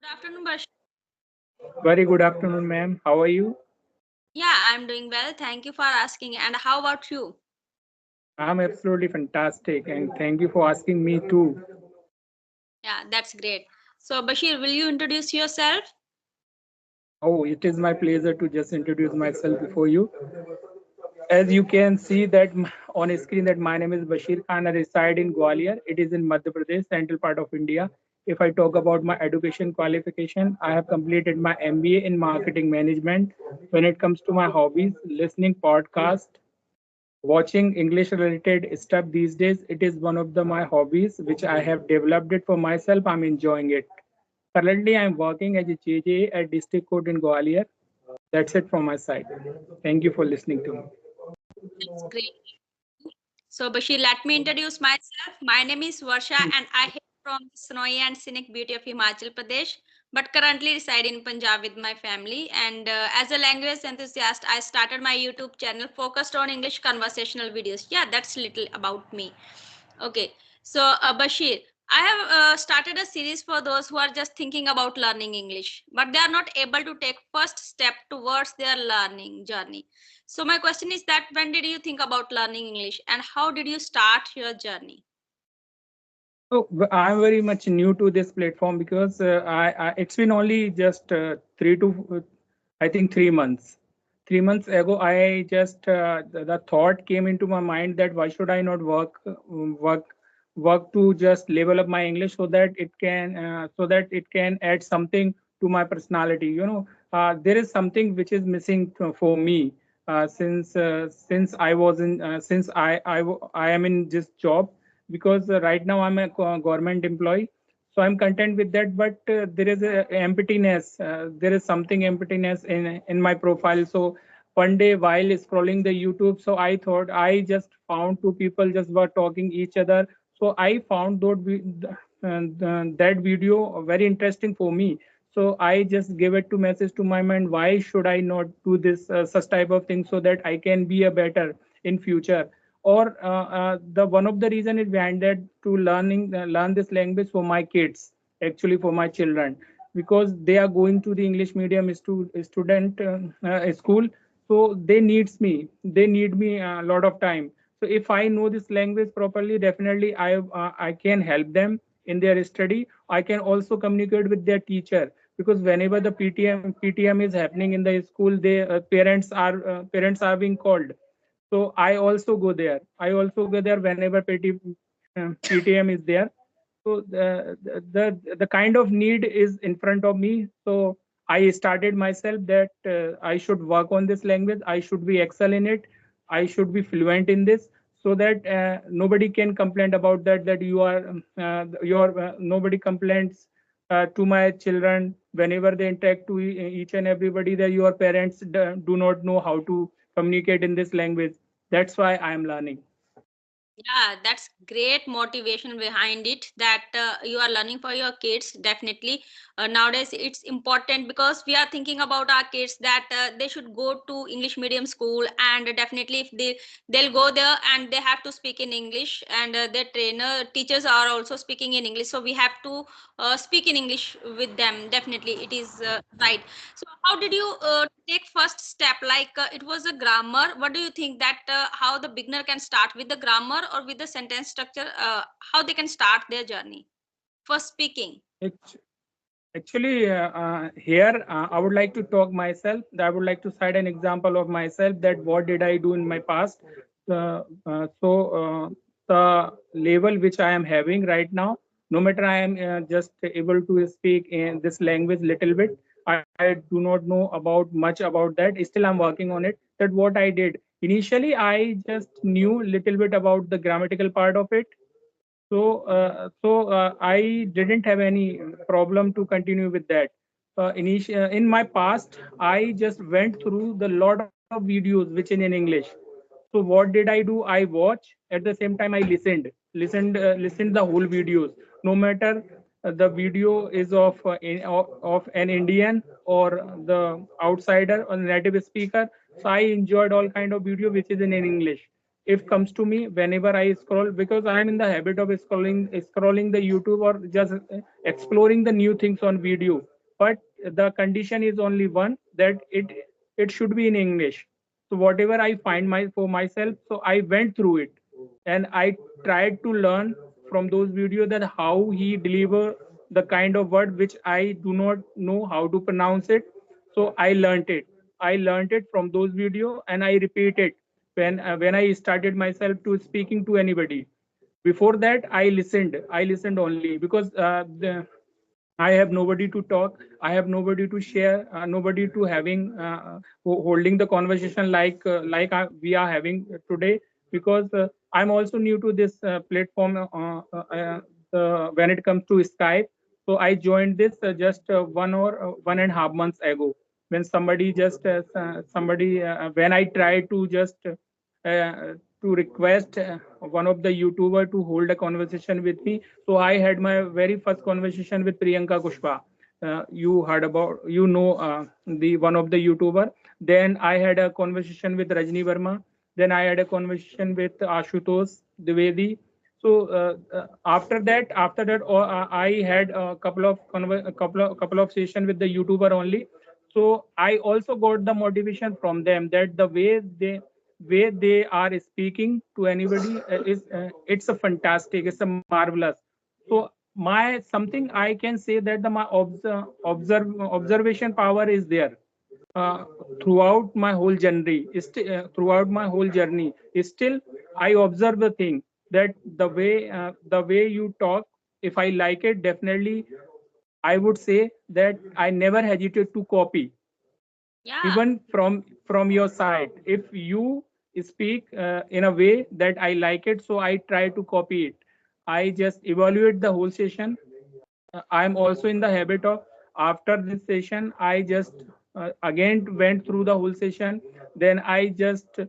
Good afternoon, Varsha. Very good afternoon, ma'am. How are you? Yeah, I'm doing well. Thank you for asking. And how about you? I'm absolutely fantastic, and thank you for asking me too. Yeah, that's great. So, Bashir, will you introduce yourself? Oh, it is my pleasure to just introduce myself before you. As you can see that on screen that my name is Bashir Khan. I reside in Gwalior. It is in Madhya Pradesh, central part of India. If I talk about my education qualification, I have completed my MBA in marketing management. When it comes to my hobbies, listening podcast, watching English related stuff these days, it is one of my hobbies which I have developed it for myself. I'm enjoying it. Currently, I'm working as a JJ at District Court in Gwalior. That's it from my side. Thank you for listening to me. That's great. So, Bashir, let me introduce myself. My name is Varsha, and I hail from the snowy and scenic beauty of Himachal Pradesh, but currently reside in Punjab with my family. And as a language enthusiast, I started my YouTube channel focused on English conversational videos. Yeah, that's little about me. Okay, so Bashir, I have started a series for those who are just thinking about learning English, but they are not able to take first step towards their learning journey. So my question is that when did you think about learning English and how did you start your journey? So I'm very much new to this platform because it's been only just I think 3 months. 3 months ago, I just the thought came into my mind that why should I not work to just level up my English so that it can add something to my personality. There is something which is missing for me since I was in since I am in this job because right now I'm a government employee, so I'm content with that. But there is a emptiness. There is something emptiness in my profile. So one day while scrolling the YouTube, so I thought I just found two people just were talking each other. So I found that video very interesting for me. So I just gave it to message to my mind. Why should I not do this such type of thing so that I can be a better in future? Or the one of the reason is behind that to learn this language for my kids, actually for my children, because they are going to the English medium student school, so they need me a lot of time. So if I know this language properly, definitely I can help them in their study. I can also communicate with their teacher, because whenever the PTM is happening in the school, they parents are being called. So I also go there. I also go there whenever PTM is there. So the kind of need is in front of me. So I started myself that I should work on this language. I should be excel in it. I should be fluent in this, so that nobody can complain about that you are your nobody complains to my children whenever they interact to each and everybody that your parents do not know how to communicate in this language. That's why I am learning. Yeah, that's great motivation behind it that you are learning for your kids. Definitely, nowadays it's important because we are thinking about our kids that they should go to English medium school, and definitely if they'll go there and they have to speak in English, and their trainer teachers are also speaking in English. So we have to speak in English with them. Definitely, it is right. So how did you take first step? Like it was a grammar. What do you think that how the beginner can start with the grammar or with the sentence structure? How they can start their journey for speaking? Act- Actually, here I would like to talk myself. I would like to cite an example of myself that what did I do in my past. The level which I am having right now, no matter I am just able to speak in this language little bit, I do not know about much about that. Still, I'm working on it. That what I did initially, I just knew little bit about the grammatical part of it. I didn't have any problem to continue with that. In my past, I just went through the lot of videos which in English. So what did I do? I watch at the same time I listened the whole videos. No matter the video is of an Indian or the outsider or native speaker. So I enjoyed all kind of video which is in English. If comes to me whenever I scroll, because I am in the habit of scrolling the YouTube or just exploring the new things on video. but the condition is only one, that it should be in English. So whatever I find for myself, so I went through it, and I tried to learn from those videos that how he deliver the kind of word which I do not know how to pronounce it. So I learned it from those video, and I repeat it when I started myself to speaking to anybody. Before that, I listened only, because I have nobody to talk. I have nobody to share. Nobody to having holding the conversation we are having today. Because I'm also new to this platform when it comes to Skype. So I joined this just 1.5 months ago, when somebody when I tried to just to request one of the YouTuber to hold a conversation with me. So I had my very first conversation with Priyanka Kushwa. You heard about, the one of the YouTuber. Then I had a conversation with Rajni Verma. Then I had a conversation with Ashutosh Dwivedi. So I had a couple of session with the YouTuber only. So I also got the motivation from them, that the way they are speaking to anybody is it's a fantastic, it's a marvelous. So my something I can say that the my observation power is there uh, throughout my whole journey. Still I observe the thing, that the way you talk, if I like it, definitely I would say that I never hesitate to copy, Yeah. even from your side. If you speak in a way that I like it, so I try to copy it. I just evaluate the whole session. I'm also in the habit of, after this session, I just again went through the whole session. Then I just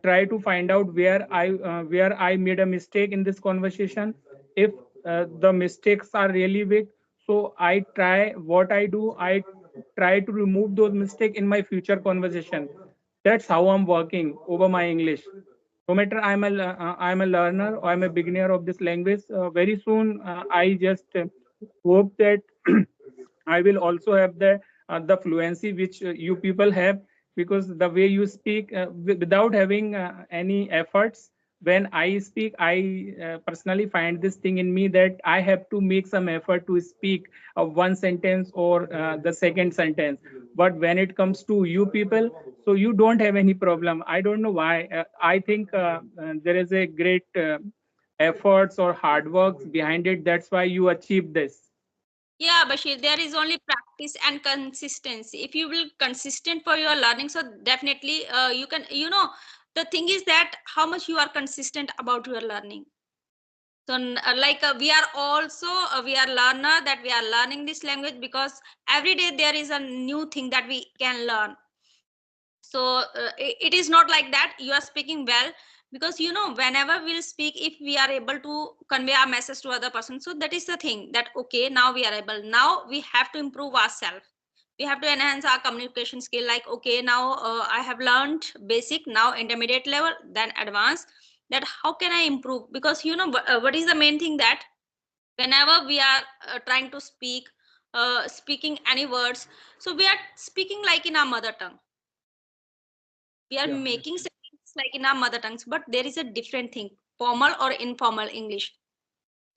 try to find out where I made a mistake in this conversation. If the mistakes are really big, so I try to remove those mistakes in my future conversation. That's how I'm working over my English. No matter I'm a learner or I'm a beginner of this language, very soon I just hope that I will also have the fluency which you people have, because the way you speak without having any efforts. When I speak, I personally find this thing in me, that I have to make some effort to speak one sentence or the second sentence. But when it comes to you people, so you don't have any problem. I don't know why. I think there is a great efforts or hard work behind it. That's why you achieve this. Yeah, Bashir, there is only practice and consistency. If you will consistent for your learning, so definitely you can, the thing is that how much you are consistent about your learning. So we are also we are learner, that we are learning this language, because every day there is a new thing that we can learn. So it is not like that you are speaking well, because whenever we'll speak, if we are able to convey our message to other person, so that is the thing, that okay, now we are able, now we have to improve ourselves, we have to enhance our communication skill. Like okay, now I have learned basic, now intermediate level, then advanced, that how can I improve? Because what is the main thing, that whenever we are trying to speaking any words, so we are speaking like in our mother tongue, we are Yeah. making sentences like in our mother tongues, but there is a different thing, formal or informal English.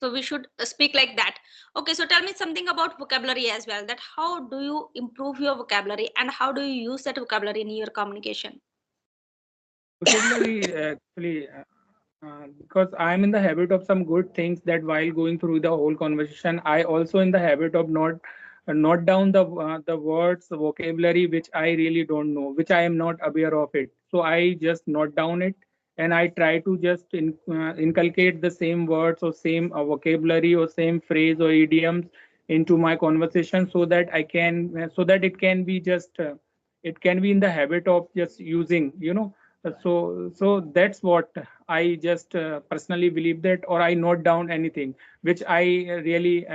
So we should speak like that. Okay, so tell me something about vocabulary as well, that how do you improve your vocabulary and how do you use that vocabulary in your communication? Vocabulary actually, because I'm in the habit of some good things, that while going through the whole conversation, I also in the habit of not down the words, the vocabulary which I really don't know, which I am not aware of it. So I just note down it, and I try to just inculcate the same words or same vocabulary or same phrase or idioms into my conversation, so that so that it can be in the habit of just using, so that's what I just personally believe, that, or I note down anything which I really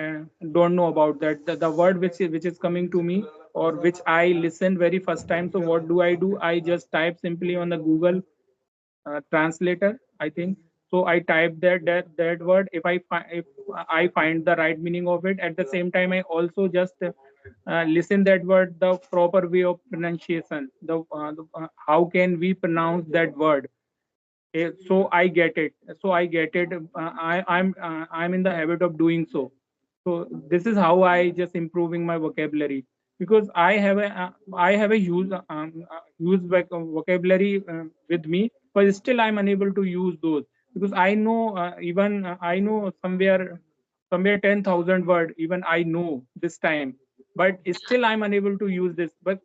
don't know about, that the word which is coming to me, or which I listened very first time. So what do? I just type simply on the Google translator, I think. So I type that word. If I find the right meaning of it, at the same time I also just listen that word, the proper way of pronunciation, how can we pronounce that word. So I get it. I'm in the habit of doing so. So this is how I just improving my vocabulary, because I have a huge vocabulary with me, but still I'm unable to use those, because I know even I know somewhere 10,000 word even I know this time, but still I'm unable to use this. But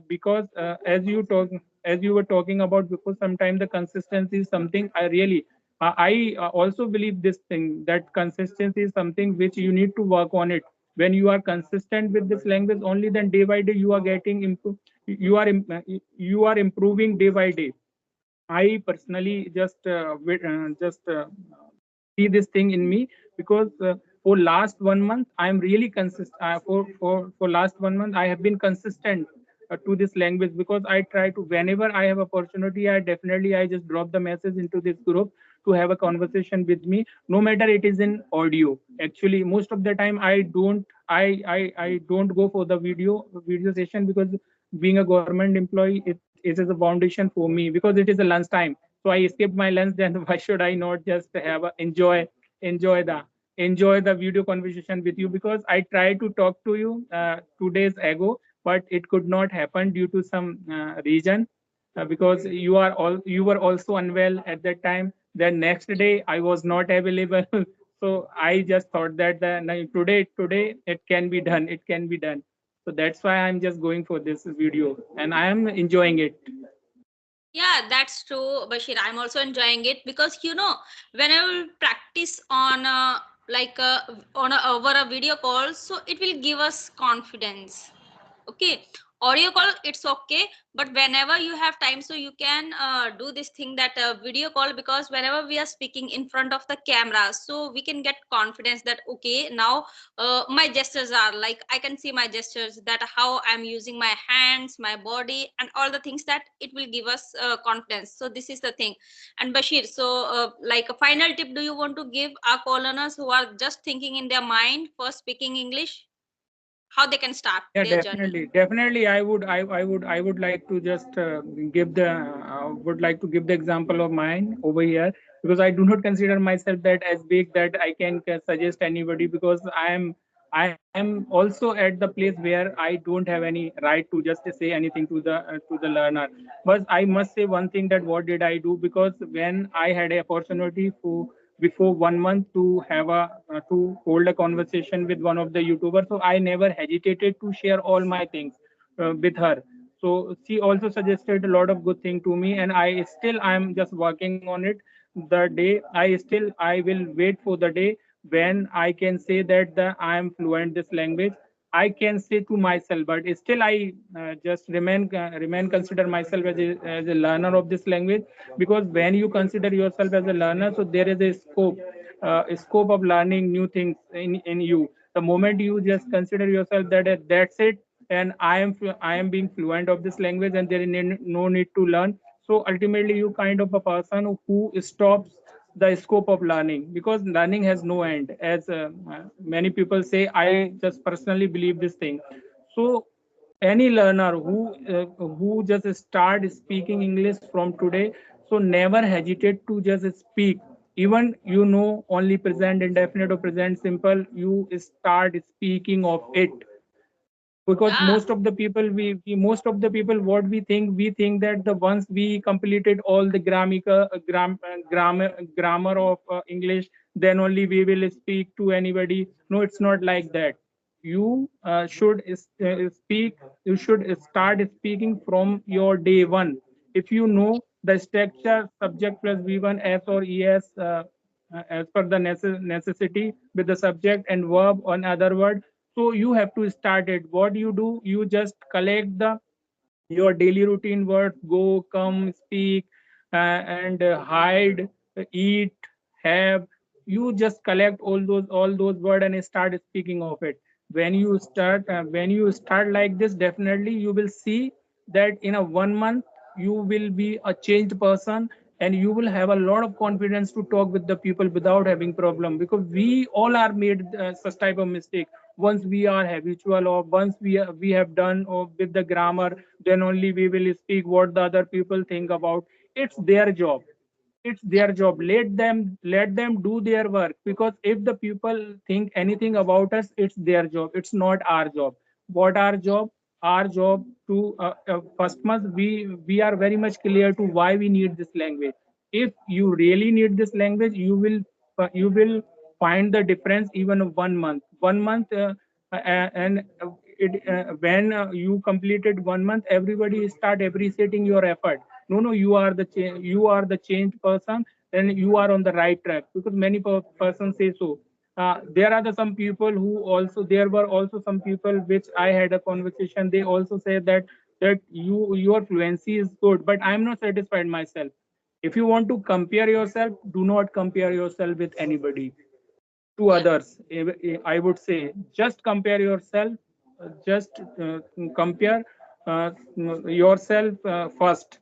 because as you were talking about, because sometimes the consistency is something I really I also believe this thing, that consistency is something which you need to work on it. When you are consistent with this language, only then day by day you are getting improve. You are improving day by day. I personally just see this thing in me, because for last 1 month I am really consistent. For last 1 month I have been consistent to this language, because I try to, whenever I have opportunity, I just drop the message into this group to have a conversation with me, no matter it is in audio. Actually, most of the time I don't go for the video session, because being a government employee, it is a foundation for me, because it is a lunch time. So I skipped my lunch. Then why should I not just have a enjoy the enjoy the video conversation with you, because I tried to talk to you 2 days ago, but it could not happen due to some reason, because you were also unwell at that time. Then next day I was not available. So I just thought that today it can be done. It can be done. So that's why I'm just going for this video, and I am enjoying it. Yeah, that's true, Bashir. I'm also enjoying it because when I will practice on over a video call, so it will give us confidence. Okay, audio call it's okay, but whenever you have time, so you can do this thing, that video call, because whenever we are speaking in front of the camera, so we can get confidence that okay, now my gestures are like, I can see my gestures, that how I'm using my hands, my body, and all the things, that it will give us confidence. So this is the thing. And Bashir, so like a final tip, do you want to give our coloners who are just thinking in their mind for speaking English, how they can start Yeah, their journey? definitely. I would like to just would like to give the example of mine over here, because I do not consider myself that as big that I can suggest anybody, because I am also at the place where I don't have any right to just say anything to the learner. But I must say one thing, that what did I do? Because when I had a opportunity for before 1 month to have a to hold a conversation with one of the YouTubers, so I never hesitated to share all my things with her. So she also suggested a lot of good thing to me, and I'm just working on it. The day I will wait for the day when I can say that I am fluent this language. I can say to myself, but still I just remain consider myself as a learner of this language, because when you consider yourself as a learner, so there is a scope of learning new things in you. The moment you just consider yourself that that's it, and I am being fluent of this language, and there is no need to learn. So ultimately, you kind of a person who stops the scope of learning, because learning has no end, as many people say. I just personally believe this thing. So any learner who just start speaking English from today, so never hesitate to just speak. Even only present indefinite or present simple, you start speaking of it. Because Yeah, most of the people, what we think that the once we completed all the grammar of English, then only we will speak to anybody. No, it's not like that. You speak you should start speaking from your day one. If you know the structure, subject plus v1 s or es, as per the necessity, with the subject and verb on other word. So you have to start it. What you do, you just collect the your daily routine words: go, come, speak, and hide, eat, have. You just collect all those words and start speaking of it. When you start like this, definitely you will see that in a 1 month you will be a changed person, and you will have a lot of confidence to talk with the people without having problem, because we all are made such type of mistake. once we are habitual, or once we have done with the grammar, then only we will speak what the other people think about. It's their job. It's Yeah, their job. Let them do their work, because if the people think anything about us, it's their job, it's not our job. What our job to first month, we are very much clear to why we need this language. If you really need this language, you will find the difference even of 1 month. 1 month, and when you completed 1 month, everybody start appreciating your effort. No, no, you are the changed person, and you are on the right track, because many persons say so. There are some people who also, there were also some people which I had a conversation, they also say that your fluency is good, but I am not satisfied myself. If you want to compare yourself, do not compare yourself with anybody, to yeah, others. I would say, just compare yourself, just compare yourself first,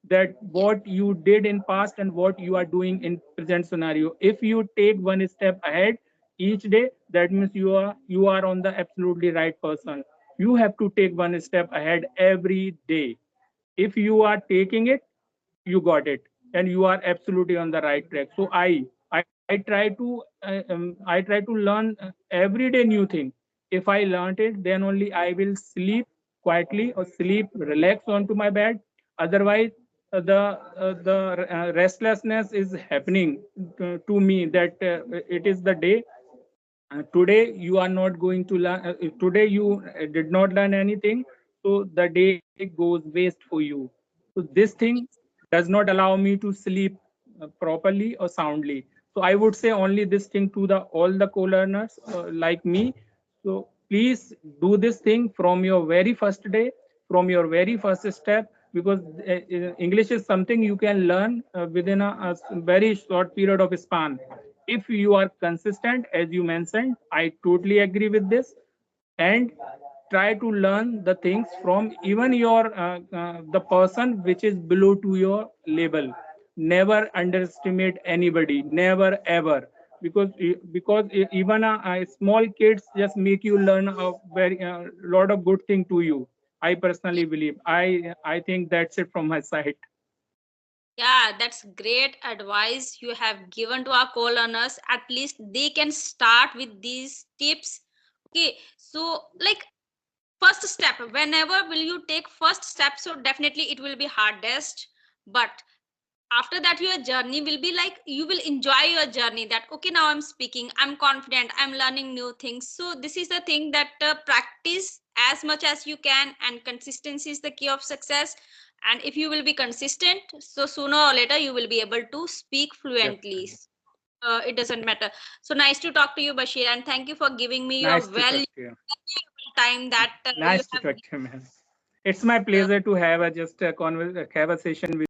that yeah, what you did in past and what you are doing in present scenario. If you take one step ahead each day, that means you are on the absolutely right person. You have to take one step ahead every day. If you are taking it, you got it, and you are absolutely on the right track. So I try to learn every day new thing. If I learned it, then only I will sleep quietly, or sleep relax onto my bed. Otherwise, the restlessness is happening to me, that it is the day. Today you are not going to learn. Today you did not learn anything, so the day goes waste for you. So this thing does not allow me to sleep properly or soundly. So I would say only this thing to the all the co-learners like me. So please do this thing from your very first day, from your very first step, because English is something you can learn within a very short period of span. If you are consistent, as you mentioned, I totally agree with this. And try to learn the things from even your the person which is below to your level. Never underestimate anybody, never ever. Because even a small kids just make you learn a very lot of good thing to you. I yeah. personally believe. I think that's it from my side. Yeah, that's great advice you have given to our co-learners. At least they can start with these tips. Okay, so like first step, whenever will you take first step, so definitely it will be hardest, but after that your journey will be like you will enjoy your journey, that okay, now I'm speaking, I'm confident, I'm learning new things. So this is the thing, that practice as much as you can, and consistency is the key of success. And if you will be consistent, so sooner or later you will be able to speak fluently. Definitely. It doesn't matter. So nice to talk to you, Bashir, and thank you for giving me your Nice to talk valuable to you. time that you Nice to have talk to you, man. It's my uh, pleasure to have a just a conversation with